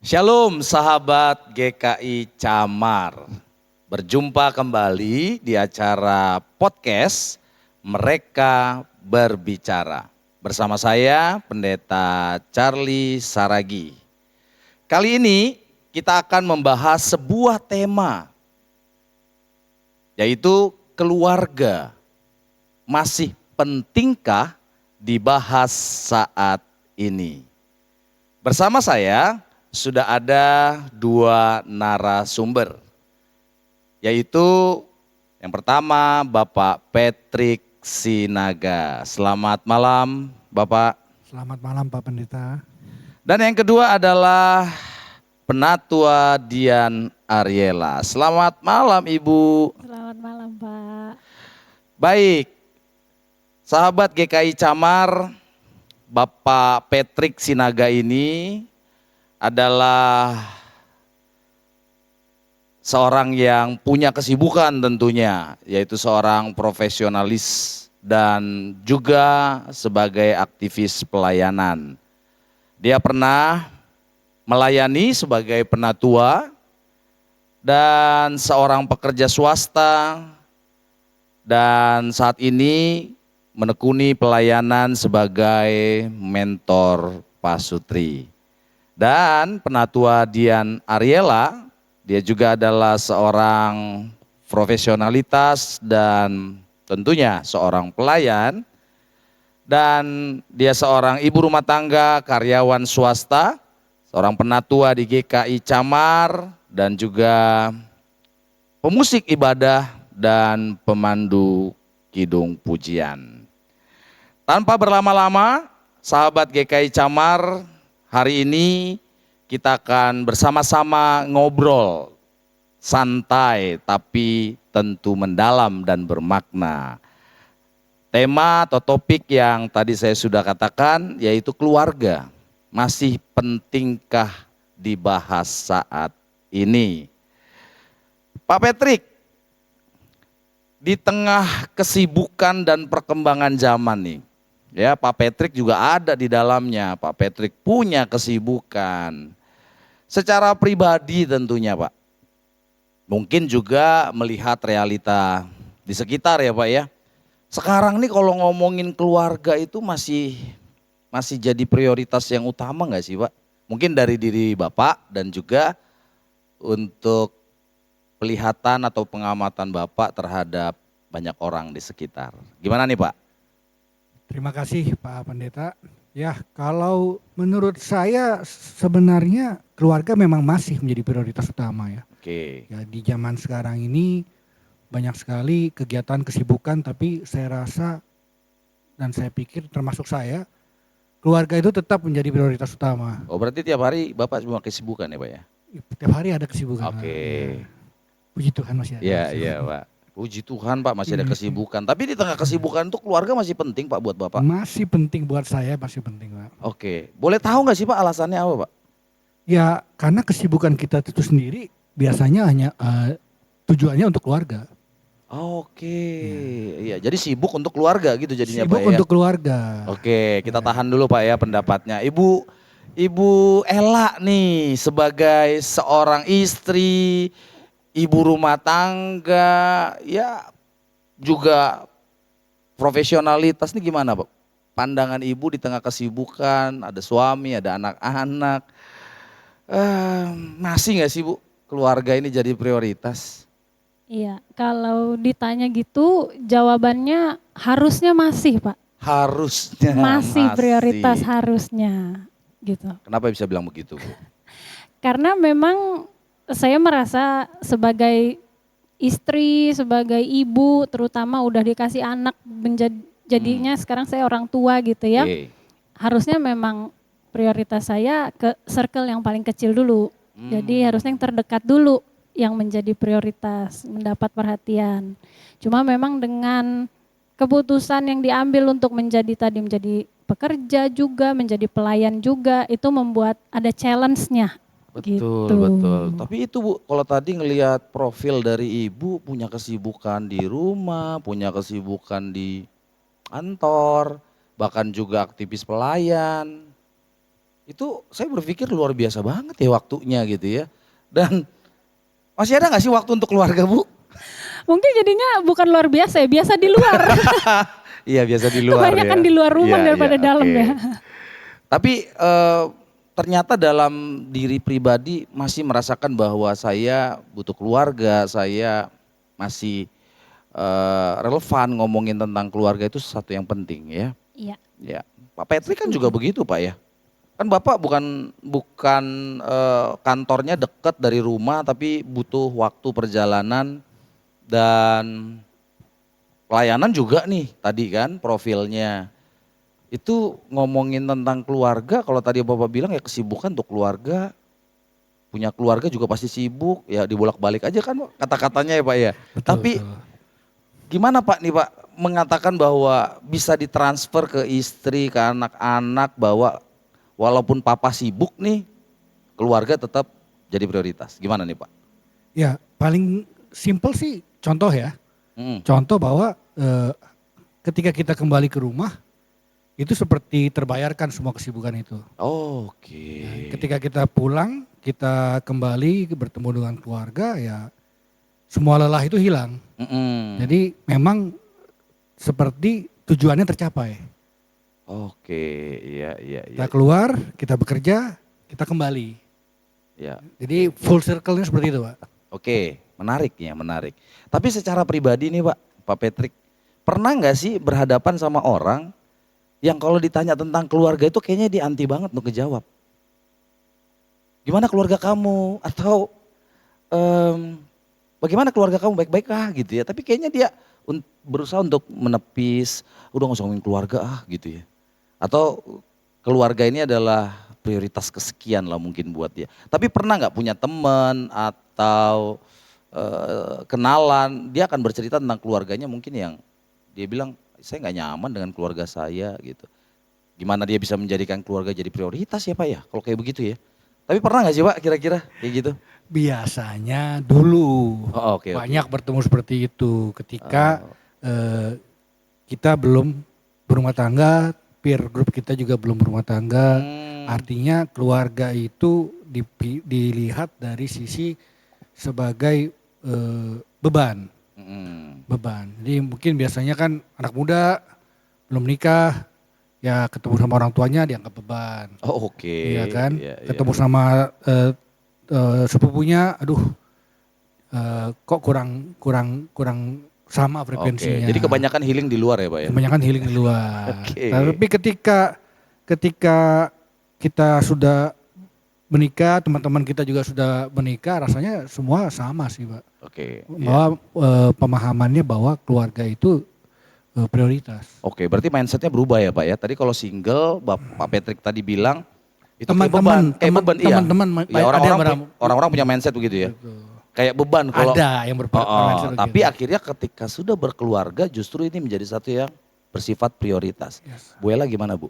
Shalom sahabat GKI Camar. Berjumpa kembali di acara podcast Mereka Berbicara. Bersama saya Pendeta Charlie Saragi. Kali ini kita akan membahas sebuah tema, yaitu keluarga. Masih pentingkah dibahas saat ini? Bersama saya sudah ada dua narasumber, yaitu yang pertama Bapak Patrick Sinaga. Selamat malam Bapak. Selamat malam Pak Pendeta. Dan yang kedua adalah Penatua Dian Ariela. Selamat malam Ibu. Selamat malam Pak. Baik, sahabat GKI Camar, Bapak Patrick Sinaga ini adalah seorang yang punya kesibukan tentunya, yaitu seorang profesionalis dan juga sebagai aktivis pelayanan. Dia pernah melayani sebagai penatua dan seorang pekerja swasta, dan saat ini menekuni pelayanan sebagai mentor pasutri. Dan Penatua Dian Ariela, dia juga adalah seorang profesionalitas dan tentunya seorang pelayan. Dan dia seorang ibu rumah tangga, karyawan swasta, seorang penatua di GKI Camar, dan juga pemusik ibadah dan pemandu kidung pujian. Tanpa berlama-lama, sahabat GKI Camar, hari ini kita akan bersama-sama ngobrol santai tapi tentu mendalam dan bermakna. Tema atau topik yang tadi saya sudah katakan yaitu keluarga. Masih pentingkah dibahas saat ini? Pak Patrick, di tengah kesibukan dan perkembangan zaman nih, ya, Pak Patrick juga ada di dalamnya. Pak Patrick punya kesibukan. Secara pribadi tentunya Pak. Mungkin juga melihat realita di sekitar ya Pak ya. Sekarang nih kalau ngomongin keluarga itu masih jadi prioritas yang utama nggak sih Pak? Mungkin dari diri Bapak dan juga untuk pelihatan atau pengamatan Bapak terhadap banyak orang di sekitar. Gimana nih Pak? Terima kasih Pak Pendeta. Ya, kalau menurut saya sebenarnya keluarga memang masih menjadi prioritas utama ya. Oke. Ya, di zaman sekarang ini banyak sekali kegiatan kesibukan, tapi saya rasa dan saya pikir termasuk saya, keluarga itu tetap menjadi prioritas utama. Oh berarti tiap hari Bapak cuma kesibukan ya Pak ya? Tiap hari ada kesibukan. Oke. Ya. Puji Tuhan masih ada. Iya, iya Pak. Puji Tuhan Pak masih ada kesibukan. Tapi di tengah kesibukan itu keluarga masih penting Pak buat Bapak? Masih penting buat saya, masih penting Pak. Oke. Boleh tahu nggak sih Pak alasannya apa Pak? Ya karena kesibukan kita itu sendiri biasanya hanya tujuannya untuk keluarga. Oke. Iya, jadi sibuk untuk keluarga gitu jadinya Sibuk Pak ya? untuk keluarga. Oke, kita tahan dulu Pak ya pendapatnya. Ibu Ella nih sebagai seorang istri, ibu rumah tangga, ya juga profesionalitas nih gimana Pak? Pandangan ibu di tengah kesibukan, ada suami, ada anak-anak. Masih nggak sih Bu keluarga ini jadi prioritas? Iya, kalau ditanya gitu jawabannya harusnya masih Pak. Harusnya Masih prioritas masih. harusnya gitu. Kenapa bisa bilang begitu Bu? Karena memang saya merasa sebagai istri, sebagai ibu terutama udah dikasih anak jadinya sekarang saya orang tua gitu ya. Oke. Harusnya memang prioritas saya ke circle yang paling kecil dulu. Jadi harusnya yang terdekat dulu yang menjadi prioritas, mendapat perhatian. Cuma memang dengan keputusan yang diambil untuk menjadi pekerja juga, menjadi pelayan juga, itu membuat ada challenge-nya. Betul, Gitu. betul. Tapi itu Bu, kalau tadi ngelihat profil dari Ibu punya kesibukan di rumah, punya kesibukan di kantor, bahkan juga aktivis pelayan. Itu saya berpikir luar biasa banget ya waktunya gitu ya. Dan masih ada nggak sih waktu untuk keluarga Bu? Mungkin jadinya bukan luar biasa ya, biasa di luar. Iya biasa di luar Kebanyakan ya. di luar rumah Iya, daripada iya, dalam oke. ya. Tapi ternyata dalam diri pribadi masih merasakan bahwa saya butuh keluarga, saya masih relevan ngomongin tentang keluarga itu sesuatu yang penting ya. Iya. Ya, Pak Patrick kan juga begitu Pak ya. Kan Bapak bukan bukan kantornya dekat dari rumah tapi butuh waktu perjalanan dan pelayanan juga nih tadi kan profilnya. Itu ngomongin tentang keluarga kalau tadi Bapak bilang ya kesibukan untuk keluarga. Punya keluarga juga pasti sibuk ya dibolak-balik aja kan kata-katanya ya Pak ya. Betul, Tapi betul. gimana Pak nih Pak mengatakan bahwa bisa ditransfer ke istri, ke anak-anak bahwa walaupun papa sibuk nih keluarga tetap jadi prioritas. Gimana nih Pak? Ya paling simpel sih contoh ya. Hmm. Contoh bahwa ketika kita kembali ke rumah itu seperti terbayarkan semua kesibukan itu. Oke. Ketika kita pulang, kita kembali bertemu dengan keluarga ya semua lelah itu hilang. Mm-mm. Jadi memang seperti tujuannya tercapai. Oke, iya iya iya. Kita keluar, kita bekerja, kita kembali. Ya. Jadi full circle-nya seperti itu, Pak. Oke, menarik ya, menarik. Tapi secara pribadi nih Pak Patrick, pernah nggak sih berhadapan sama orang yang kalau ditanya tentang keluarga itu kayaknya dia anti banget untuk ngejawab? Gimana keluarga kamu? Atau bagaimana keluarga kamu baik-baik gitu ya? Tapi kayaknya dia berusaha untuk menepis, udah nggak usah ngomongin keluarga gitu ya. Atau keluarga ini adalah prioritas kesekian lah mungkin buat dia. Tapi pernah nggak punya teman atau kenalan, dia akan bercerita tentang keluarganya mungkin yang dia bilang saya nggak nyaman dengan keluarga saya gitu. Gimana dia bisa menjadikan keluarga jadi prioritas ya Pak ya, kalau kayak begitu ya. Tapi pernah nggak sih Pak kira-kira kayak gitu? Biasanya dulu Oh, oke, oke. banyak bertemu seperti itu ketika kita belum berumah tangga, peer group kita juga belum berumah tangga. Artinya keluarga itu dilihat dari sisi sebagai beban. Beban. Jadi mungkin biasanya kan anak muda belum nikah, ya ketemu sama orang tuanya dianggap beban. Oh, oke. Iya kan? Iya, iya. Ketemu sama sepupunya, aduh kok kurang sama Oke, frekuensinya. jadi kebanyakan healing di luar ya Pak ya? Kebanyakan healing di luar. Oke. Tapi ketika kita sudah menikah, teman-teman kita juga sudah menikah, rasanya semua sama sih Pak. Oke. Bahwa pemahamannya bahwa keluarga itu prioritas. Oke, berarti mindsetnya berubah ya Pak ya. Tadi kalau single, Pak Patrick tadi bilang itu kayak beban. Teman-teman, Iya, orang-orang punya mindset begitu ya. Kayak beban kalau ada yang berpikir tapi akhirnya ketika sudah berkeluarga justru ini menjadi satu yang bersifat prioritas. Yes. Bu Ella gimana Bu?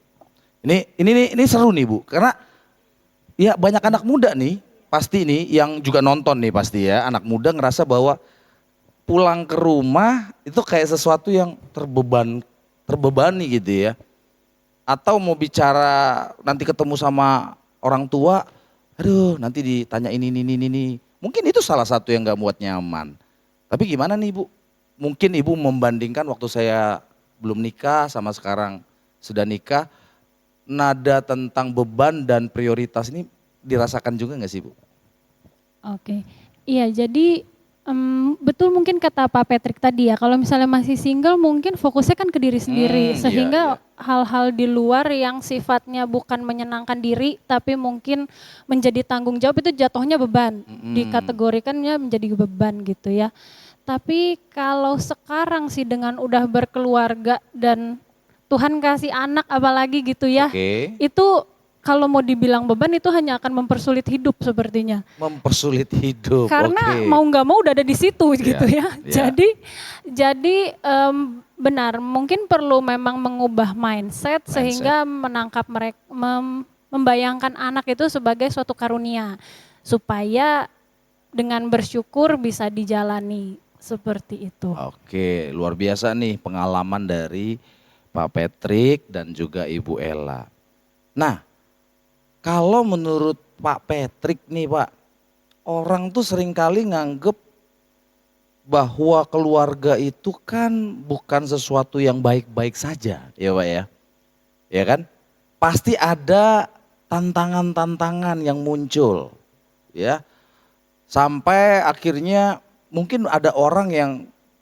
Ini seru nih Bu, karena ya banyak anak muda nih pasti nih yang juga nonton nih pasti ya, anak muda ngerasa bahwa pulang ke rumah itu kayak sesuatu yang terbebani gitu ya. Atau mau bicara nanti ketemu sama orang tua, aduh nanti ditanya ini. Mungkin itu salah satu yang gak buat nyaman. Tapi gimana nih Ibu? Mungkin Ibu membandingkan waktu saya belum nikah sama sekarang sudah nikah, nada tentang beban dan prioritas ini dirasakan juga gak sih Bu? Oke, iya jadi betul mungkin kata Pak Patrick tadi ya, kalau misalnya masih single mungkin fokusnya kan ke diri sendiri, Iya, sehingga iya. hal-hal di luar yang sifatnya bukan menyenangkan diri tapi mungkin menjadi tanggung jawab itu jatuhnya beban, dikategorikannya menjadi beban gitu ya. Tapi kalau sekarang sih dengan udah berkeluarga dan Tuhan kasih anak apalagi gitu ya, Oke. itu kalau mau dibilang beban itu hanya akan mempersulit hidup sepertinya. Mempersulit hidup. Karena oke. mau nggak mau udah ada di situ gitu ya. iya. Jadi benar mungkin perlu memang mengubah mindset sehingga menangkap mereka membayangkan anak itu sebagai suatu karunia supaya dengan bersyukur bisa dijalani seperti itu. Oke, luar biasa nih pengalaman dari Pak Patrick dan juga Ibu Ella. Nah, Kalau menurut Pak Patrick nih Pak, orang tuh seringkali nganggep bahwa keluarga itu kan bukan sesuatu yang baik-baik saja, ya Pak ya. Ya kan? Pasti ada tantangan-tantangan yang muncul, ya. Sampai akhirnya mungkin ada orang yang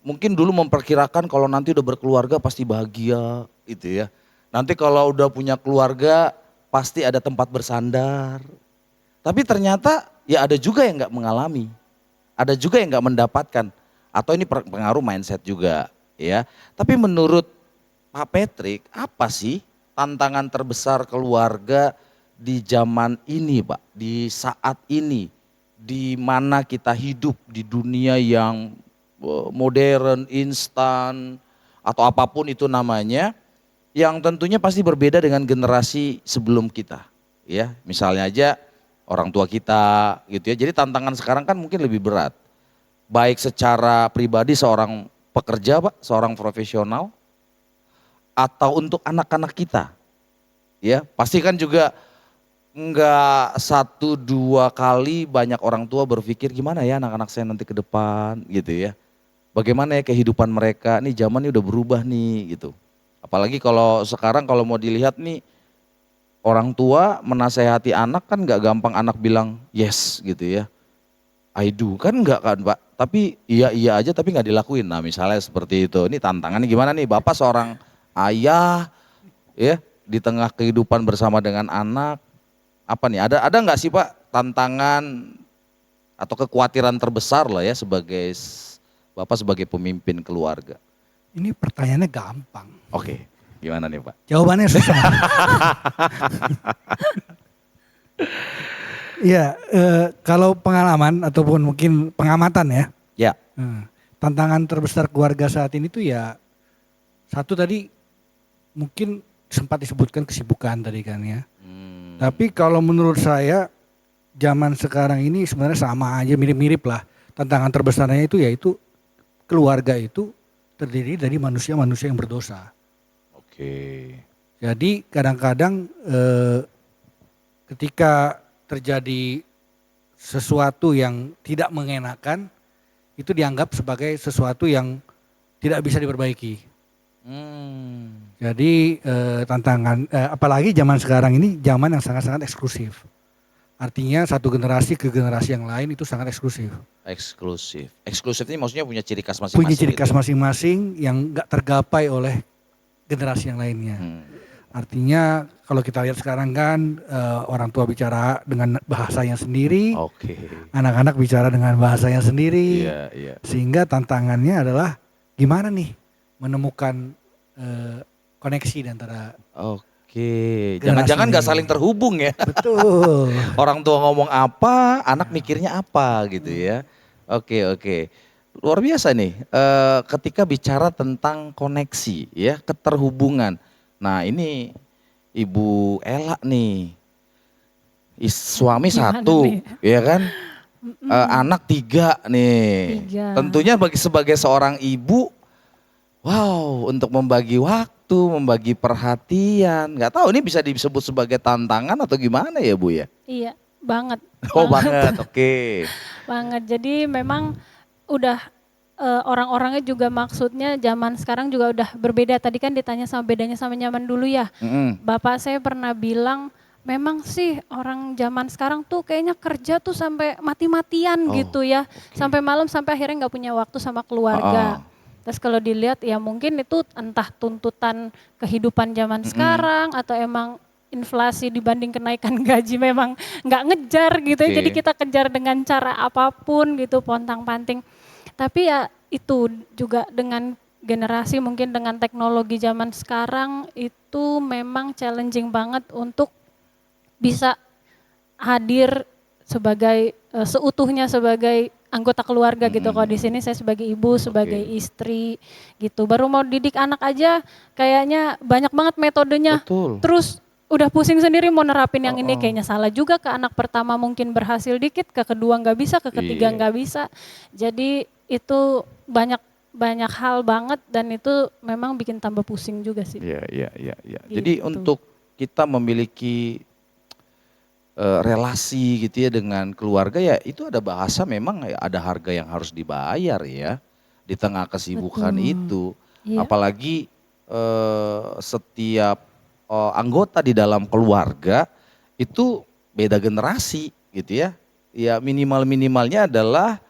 mungkin dulu memperkirakan kalau nanti udah berkeluarga pasti bahagia gitu ya. Nanti kalau udah punya keluarga pasti ada tempat bersandar. Tapi ternyata ya ada juga yang nggak mengalami, ada juga yang nggak mendapatkan. Atau ini pengaruh mindset juga ya. Tapi menurut Pak Patrick, apa sih tantangan terbesar keluarga di zaman ini Pak, di saat ini, di mana kita hidup di dunia yang modern, instan, atau apapun itu namanya, yang tentunya pasti berbeda dengan generasi sebelum kita. Ya, misalnya aja orang tua kita gitu ya. Jadi tantangan sekarang kan mungkin lebih berat. Baik secara pribadi seorang pekerja Pak, seorang profesional, atau untuk anak-anak kita. Ya, pasti kan juga enggak satu dua kali banyak orang tua berpikir gimana ya anak-anak saya nanti ke depan gitu ya. Bagaimana ya kehidupan mereka, nih zaman ini udah berubah nih gitu. Apalagi kalau sekarang kalau mau dilihat nih orang tua menasehati anak kan nggak gampang anak bilang yes gitu ya. I do kan enggak kan Pak, tapi iya aja tapi nggak dilakuin. Nah misalnya seperti itu, ini tantangannya gimana nih Bapak seorang ayah ya di tengah kehidupan bersama dengan anak, apa nih ada nggak sih Pak tantangan atau kekhawatiran terbesar lah ya sebagai Bapak sebagai pemimpin keluarga? Ini pertanyaannya gampang. Oke, gimana nih Pak? Jawabannya susah. Iya, kalau pengalaman ataupun mungkin pengamatan ya. Ya. Tantangan terbesar keluarga saat ini tuh ya satu tadi mungkin sempat disebutkan kesibukan tadi kan ya. Tapi kalau menurut saya zaman sekarang ini sebenarnya sama aja mirip-mirip lah. Tantangan terbesarnya itu yaitu keluarga itu terdiri dari manusia-manusia yang berdosa. Oke. Jadi kadang-kadang ketika terjadi sesuatu yang tidak mengenakan itu dianggap sebagai sesuatu yang tidak bisa diperbaiki. Jadi tantangan apalagi zaman sekarang ini zaman yang sangat-sangat eksklusif. Artinya satu generasi ke generasi yang lain itu sangat eksklusif. Eksklusif. Eksklusif ini maksudnya punya ciri khas masing-masing. Punya ciri khas gitu. masing-masing yang nggak tergapai oleh generasi yang lainnya. Artinya kalau kita lihat sekarang kan orang tua bicara dengan bahasanya sendiri, Oke. anak-anak bicara dengan bahasanya sendiri, Iya. sehingga tantangannya adalah gimana nih menemukan koneksi di antara. Oke. Jangan-jangan nggak saling terhubung ya. Betul. Orang tua ngomong apa, anak mikirnya apa gitu ya. Oke. Luar biasa nih. Ketika bicara tentang koneksi ya, keterhubungan. Nah ini Ibu Ella nih, suami Gimana satu, nih? ya kan? Anak tiga nih. 3. Tentunya sebagai seorang ibu, wow, untuk membagi waktu, membagi perhatian. Nggak tahu ini bisa disebut sebagai tantangan atau gimana ya Bu ya? Iya, banget. Oh banget, oke. Banget. Jadi memang udah orang-orangnya juga maksudnya zaman sekarang juga udah berbeda. Tadi kan ditanya sama bedanya sama zaman dulu ya. Bapak saya pernah bilang memang sih orang zaman sekarang tuh kayaknya kerja tuh sampai mati-matian gitu ya. Sampai malam sampai akhirnya nggak punya waktu sama keluarga. Terus kalau dilihat ya mungkin itu entah tuntutan kehidupan zaman sekarang atau emang inflasi dibanding kenaikan gaji memang nggak ngejar gitu ya. Jadi kita kejar dengan cara apapun gitu, pontang-panting. Tapi ya itu juga dengan generasi mungkin dengan teknologi zaman sekarang itu memang challenging banget untuk bisa hadir sebagai seutuhnya sebagai anggota keluarga gitu. Kalau di sini saya sebagai ibu, sebagai istri gitu. Baru mau didik anak aja kayaknya banyak banget metodenya. Betul. Terus udah pusing sendiri mau nerapin yang ini kayaknya salah juga. Ke anak pertama mungkin berhasil dikit, ke kedua nggak bisa, ke ketiga nggak bisa. Jadi itu banyak hal banget dan itu memang bikin tambah pusing juga sih. Iya. Gitu. Jadi untuk kita memiliki relasi gitu ya dengan keluarga ya itu ada bahasa memang ya ada harga yang harus dibayar ya di tengah kesibukan Betul. itu. Iya. Apalagi setiap anggota di dalam keluarga itu beda generasi gitu ya. Ya minimalnya adalah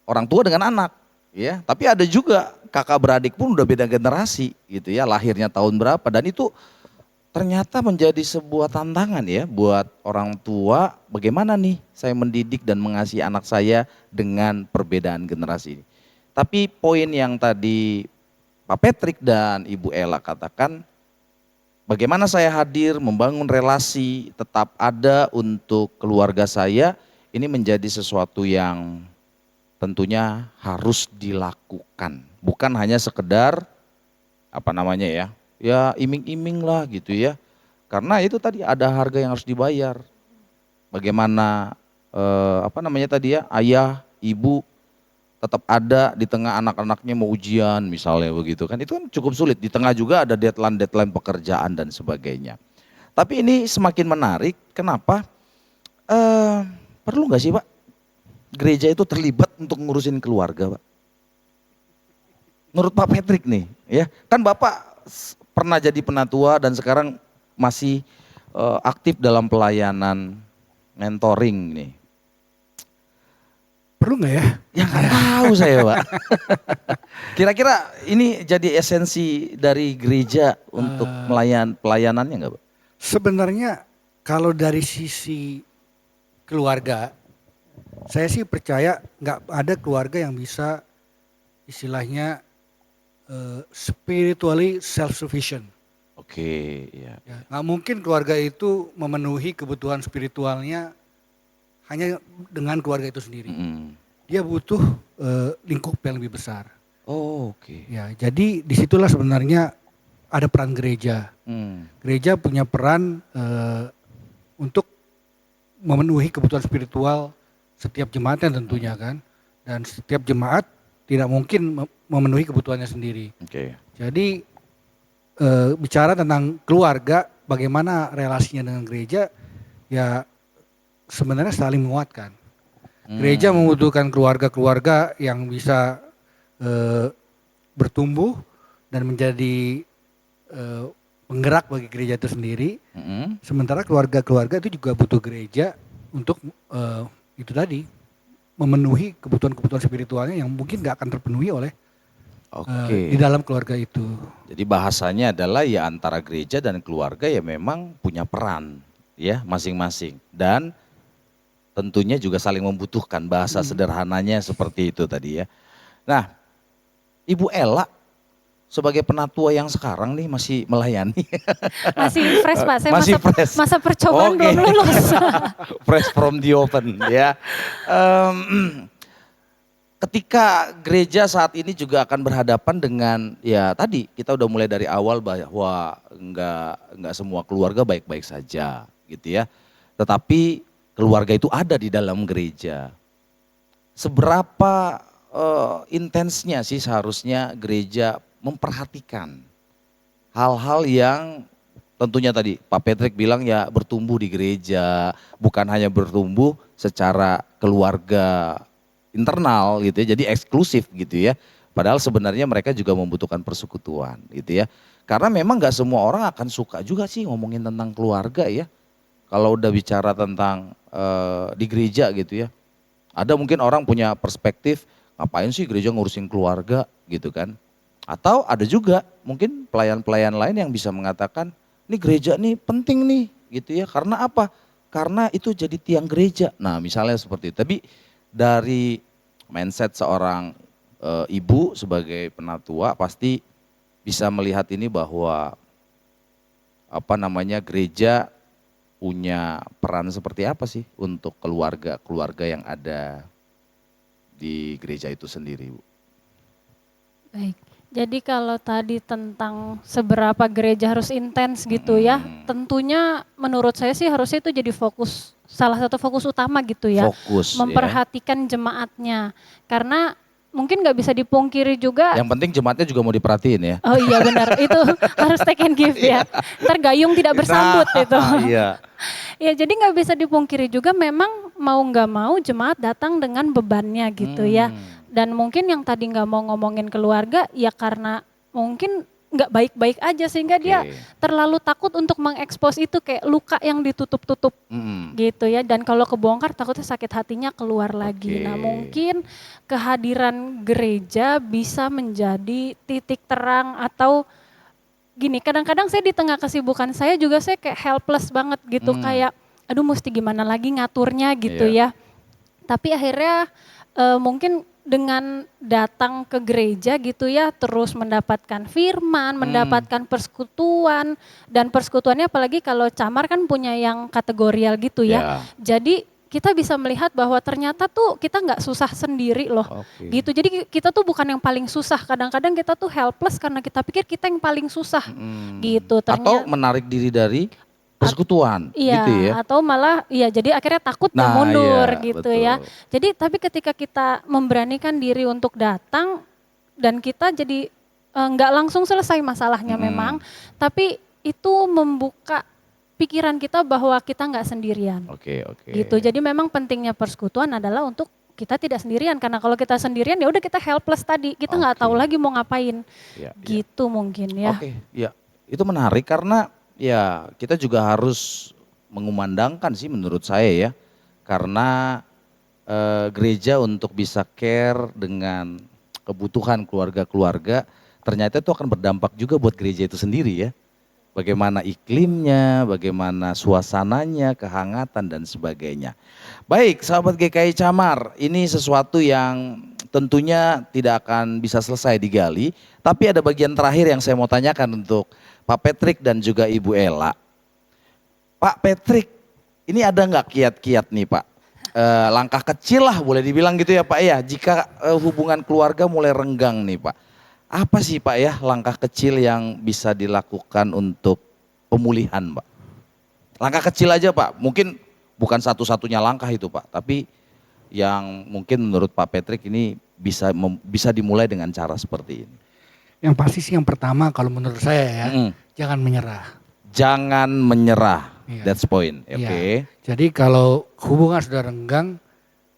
orang tua dengan anak ya. Tapi ada juga kakak beradik pun udah beda generasi gitu ya. Lahirnya tahun berapa dan itu ternyata menjadi sebuah tantangan ya buat orang tua bagaimana nih saya mendidik dan mengasihi anak saya dengan perbedaan generasi ini. Tapi poin yang tadi Pak Patrick dan Ibu Ella katakan bagaimana saya hadir membangun relasi tetap ada untuk keluarga saya ini menjadi sesuatu yang tentunya harus dilakukan. Bukan hanya sekedar apa namanya ya iming-iming lah gitu ya. Karena itu tadi ada harga yang harus dibayar. Bagaimana apa namanya tadi ya, ayah, ibu tetap ada di tengah anak-anaknya mau ujian misalnya begitu kan. Itu kan cukup sulit. Di tengah juga ada deadline pekerjaan dan sebagainya. Tapi ini semakin menarik, kenapa? Perlu nggak sih Pak, gereja itu terlibat untuk ngurusin keluarga Pak? Menurut Pak Patrick nih, ya kan Bapak pernah jadi penatua dan sekarang masih aktif dalam pelayanan mentoring nih. Perlu nggak ya? Ya nggak tahu saya Pak. Kira-kira ini jadi esensi dari gereja untuk pelayanannya nggak Pak? Sebenarnya kalau dari sisi keluarga, saya sih percaya nggak ada keluarga yang bisa istilahnya spiritually self-sufficient. Oke, ya. Ya, nggak mungkin keluarga itu memenuhi kebutuhan spiritualnya hanya dengan keluarga itu sendiri. Dia butuh lingkup yang lebih besar. Oh, oke. Ya, jadi disitulah sebenarnya ada peran gereja. Gereja punya peran untuk memenuhi kebutuhan spiritual setiap jemaatnya tentunya kan. Dan setiap jemaat tidak mungkin memenuhi kebutuhannya sendiri. Oke. Jadi bicara tentang keluarga, bagaimana relasinya dengan gereja, ya sebenarnya saling menguatkan. Gereja membutuhkan keluarga-keluarga yang bisa bertumbuh dan menjadi penggerak bagi gereja itu sendiri. Sementara keluarga-keluarga itu juga butuh gereja untuk itu tadi memenuhi kebutuhan-kebutuhan spiritualnya yang mungkin gak akan terpenuhi oleh di dalam keluarga itu. Jadi bahasanya adalah ya antara gereja dan keluarga ya memang punya peran ya masing-masing dan tentunya juga saling membutuhkan, bahasa sederhananya seperti itu tadi ya. Nah, Ibu Ella sebagai penatua yang sekarang nih masih melayani. Masih fresh Pak, saya Masih fresh. masa percobaan Oke. belum lulus. Fresh from the open ya. Ketika gereja saat ini juga akan berhadapan dengan ya tadi kita udah mulai dari awal bahwa enggak semua keluarga baik-baik saja gitu ya. Tetapi keluarga itu ada di dalam gereja. Seberapa intensnya sih seharusnya gereja memperhatikan hal-hal yang tentunya tadi Pak Patrick bilang ya bertumbuh di gereja, bukan hanya bertumbuh secara keluarga internal gitu ya, jadi eksklusif gitu ya. Padahal sebenarnya mereka juga membutuhkan persekutuan gitu ya. Karena memang gak semua orang akan suka juga sih ngomongin tentang keluarga ya. Kalau udah bicara tentang di gereja gitu ya. Ada mungkin orang punya perspektif ngapain sih gereja ngurusin keluarga gitu kan. Atau ada juga mungkin pelayan-pelayan lain yang bisa mengatakan ini gereja nih penting nih gitu ya. Karena apa? Karena itu jadi tiang gereja. Nah misalnya seperti itu. Tapi dari mindset seorang ibu sebagai penatua pasti bisa melihat ini bahwa apa namanya gereja punya peran seperti apa sih untuk keluarga yang ada di gereja itu sendiri, Bu? Baik. Jadi kalau tadi tentang seberapa gereja harus intens gitu ya, tentunya menurut saya sih harusnya itu jadi salah satu fokus utama gitu ya. Fokus memperhatikan jemaatnya. Karena mungkin nggak bisa dipungkiri juga. Yang penting jemaatnya juga mau diperhatiin ya. Oh iya benar, itu harus take and give ya. Ntar gayung tidak bersambut itu. Iya. Ya jadi nggak bisa dipungkiri juga memang mau nggak mau jemaat datang dengan bebannya gitu ya. Dan mungkin yang tadi nggak mau ngomongin keluarga ya karena mungkin nggak baik-baik aja sehingga dia Oke. terlalu takut untuk mengekspos itu kayak luka yang ditutup-tutup Mm-mm. gitu ya. Dan kalau kebongkar takutnya sakit hatinya keluar lagi. Nah Oke. mungkin kehadiran gereja bisa menjadi titik terang atau gini, kadang-kadang saya di tengah kesibukan saya juga saya kayak helpless banget gitu, kayak aduh mesti gimana lagi ngaturnya gitu Iya. ya. Tapi akhirnya mungkin dengan datang ke gereja gitu ya, terus mendapatkan firman, mendapatkan persekutuan, dan persekutuannya apalagi kalau camar kan punya yang kategorial gitu Ya. ya. Jadi kita bisa melihat bahwa ternyata tuh kita nggak susah sendiri loh, Oke. gitu. Jadi kita tuh bukan yang paling susah. Kadang-kadang kita tuh helpless karena kita pikir kita yang paling susah, gitu. Atau menarik diri dari persekutuan, Iya, gitu ya. atau malah iya jadi akhirnya takut dan Nah, mundur iya, gitu betul. ya. Jadi tapi ketika kita memberanikan diri untuk datang dan kita jadi nggak langsung selesai masalahnya memang, tapi itu membuka pikiran kita bahwa kita nggak sendirian. Oke. Gitu. Jadi memang pentingnya persekutuan adalah untuk kita tidak sendirian karena kalau kita sendirian ya udah kita helpless tadi, kita nggak tahu Oke. lagi mau ngapain. Ya, ya. Gitu mungkin ya. Oke, ya. Itu menarik karena ya kita juga harus mengumandangkan sih menurut saya ya. Karena gereja untuk bisa care dengan kebutuhan keluarga-keluarga ternyata itu akan berdampak juga buat gereja itu sendiri ya. Bagaimana iklimnya, bagaimana suasananya, kehangatan dan sebagainya. Baik, sahabat GKI Camar, ini sesuatu yang tentunya tidak akan bisa selesai digali, tapi ada bagian terakhir yang saya mau tanyakan untuk Pak Patrick dan juga Ibu Ella. Pak Patrick, ini ada nggak kiat-kiat nih Pak? Langkah kecil lah boleh dibilang gitu ya Pak ya, jika hubungan keluarga mulai renggang nih Pak. Apa sih Pak ya langkah kecil yang bisa dilakukan untuk pemulihan Pak? Langkah kecil aja Pak, mungkin bukan satu-satunya langkah itu Pak, tapi yang mungkin menurut Pak Patrick ini bisa dimulai dengan cara seperti ini. Yang pasti sih yang pertama kalau menurut saya ya, Mm-mm. jangan menyerah. Jangan menyerah, Iya. that's point. Oke. Iya. Jadi kalau hubungan sudah renggang,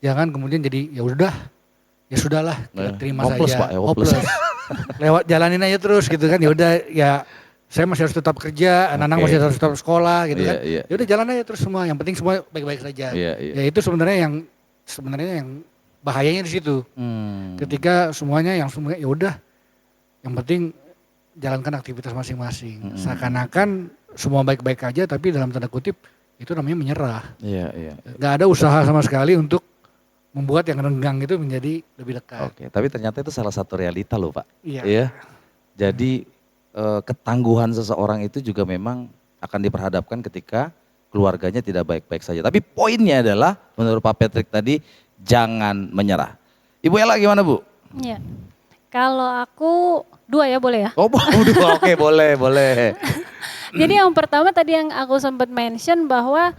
jangan kemudian jadi ya udah, ya sudahlah kita terima hopeless, saja. Pak, ya, hopeless. Lewat jalanin aja terus gitu kan, ya udah ya saya masih harus tetap kerja, anak-anak Oke. masih harus tetap sekolah gitu kan. Iya. Ya udah jalan aja terus semua, yang penting semua baik-baik saja. Iya. Ya itu sebenarnya yang bahayanya di situ. Ketika semuanya ya udah, yang penting jalankan aktivitas masing-masing. Seakan-akan semua baik-baik aja, tapi dalam tanda kutip itu namanya menyerah. Iya. Gak ada usaha sama sekali untuk membuat yang renggang itu menjadi lebih dekat. Oke, tapi ternyata itu salah satu realita loh Pak. Iya. Iya. Jadi ketangguhan seseorang itu juga memang akan diperhadapkan ketika keluarganya tidak baik-baik saja. Tapi poinnya adalah menurut Pak Patrick tadi jangan menyerah. Ibu Ella gimana Bu? Iya. Kalau aku 2 ya boleh ya? Oh, dua. Oke, boleh. Jadi yang pertama tadi yang aku sempat mention bahwa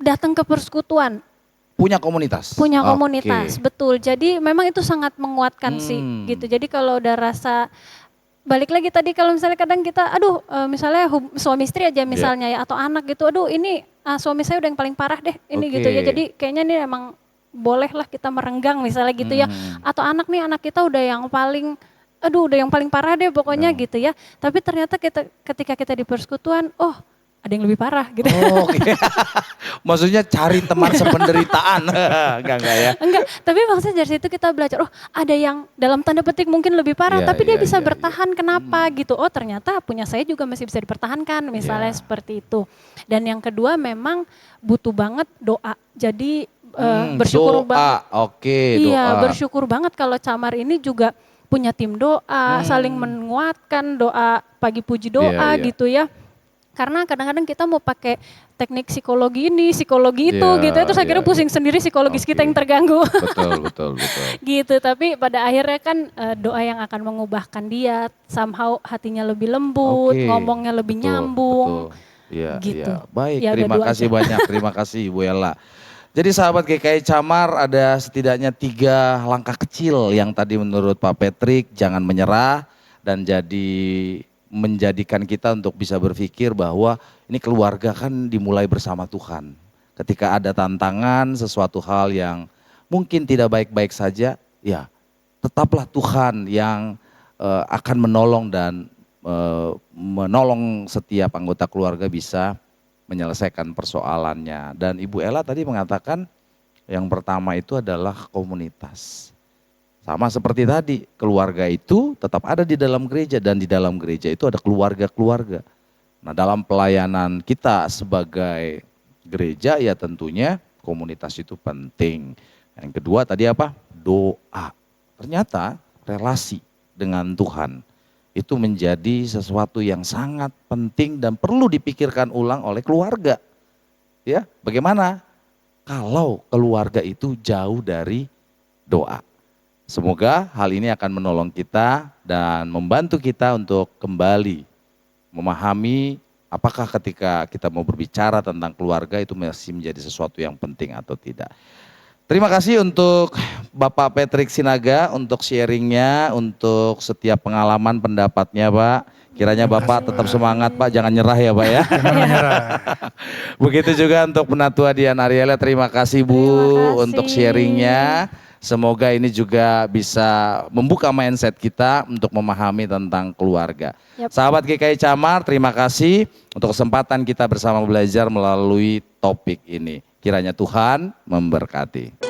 datang ke persekutuan, Punya komunitas. punya Oke. komunitas, betul. Jadi memang itu sangat menguatkan sih gitu. Jadi kalau udah rasa balik lagi tadi kalau misalnya kadang kita aduh misalnya suami istri aja misalnya ya atau anak gitu, aduh ini suami saya udah yang paling parah deh ini gitu ya. Oke. Jadi kayaknya ini emang bolehlah kita merenggang misalnya gitu ya. Atau anak kita udah yang paling udah yang paling parah deh pokoknya gitu ya. Tapi ternyata ketika kita di persekutuan, oh ada yang lebih parah gitu. Oh, oke. Maksudnya cari teman sependeritaan. Enggak ya. Enggak, tapi maksudnya dari situ kita belajar, oh ada yang dalam tanda petik mungkin lebih parah, Iya, tapi dia iya, bisa iya, bertahan, kenapa gitu. Oh ternyata punya saya juga masih bisa dipertahankan, misalnya Iya. seperti itu. Dan yang kedua memang butuh banget doa. Jadi bersyukur banget. Oke, Iya, doa. bersyukur banget kalau Camar ini juga punya tim doa, saling menguatkan, doa pagi puji doa Iya. gitu ya. Karena kadang-kadang kita mau pakai teknik psikologi ini, psikologi itu Iya, gitu ya, terus akhirnya iya, pusing sendiri psikologis kita Oke. yang terganggu. Betul. Gitu, tapi pada akhirnya kan doa yang akan mengubahkan dia, somehow hatinya lebih lembut, Oke, ngomongnya lebih nyambung. Betul. Iya, Gitu. iya. Baik, Ya, terima udah 2 kasih aja. banyak. Terima kasih Ibu Ella. Jadi sahabat GKI Camar ada setidaknya 3 langkah kecil yang tadi menurut Pak Patrick jangan menyerah dan jadi menjadikan kita untuk bisa berpikir bahwa ini keluarga kan dimulai bersama Tuhan. Ketika ada tantangan, sesuatu hal yang mungkin tidak baik-baik saja, ya tetaplah Tuhan yang akan menolong dan menolong setiap anggota keluarga bisa menyelesaikan persoalannya. Dan Ibu Ella tadi mengatakan yang pertama itu adalah komunitas. Sama seperti tadi, keluarga itu tetap ada di dalam gereja dan di dalam gereja itu ada keluarga-keluarga. Nah, dalam pelayanan kita sebagai gereja ya tentunya komunitas itu penting. Yang kedua tadi apa? Doa. Ternyata relasi dengan Tuhan itu menjadi sesuatu yang sangat penting dan perlu dipikirkan ulang oleh keluarga. Ya, bagaimana kalau keluarga itu jauh dari doa? Semoga hal ini akan menolong kita dan membantu kita untuk kembali memahami apakah ketika kita mau berbicara tentang keluarga itu masih menjadi sesuatu yang penting atau tidak. Terima kasih untuk Bapak Patrick Sinaga untuk sharingnya, untuk setiap pengalaman pendapatnya Pak. Kiranya Bapak tetap semangat Pak, jangan nyerah ya Pak ya. Begitu juga untuk Penatua Dian Ariela, terima kasih Bu Terima kasih. untuk sharingnya. Semoga ini juga bisa membuka mindset kita untuk memahami tentang keluarga. Yap. Sahabat GKI Camar, terima kasih untuk kesempatan kita bersama belajar melalui topik ini. Kiranya Tuhan memberkati.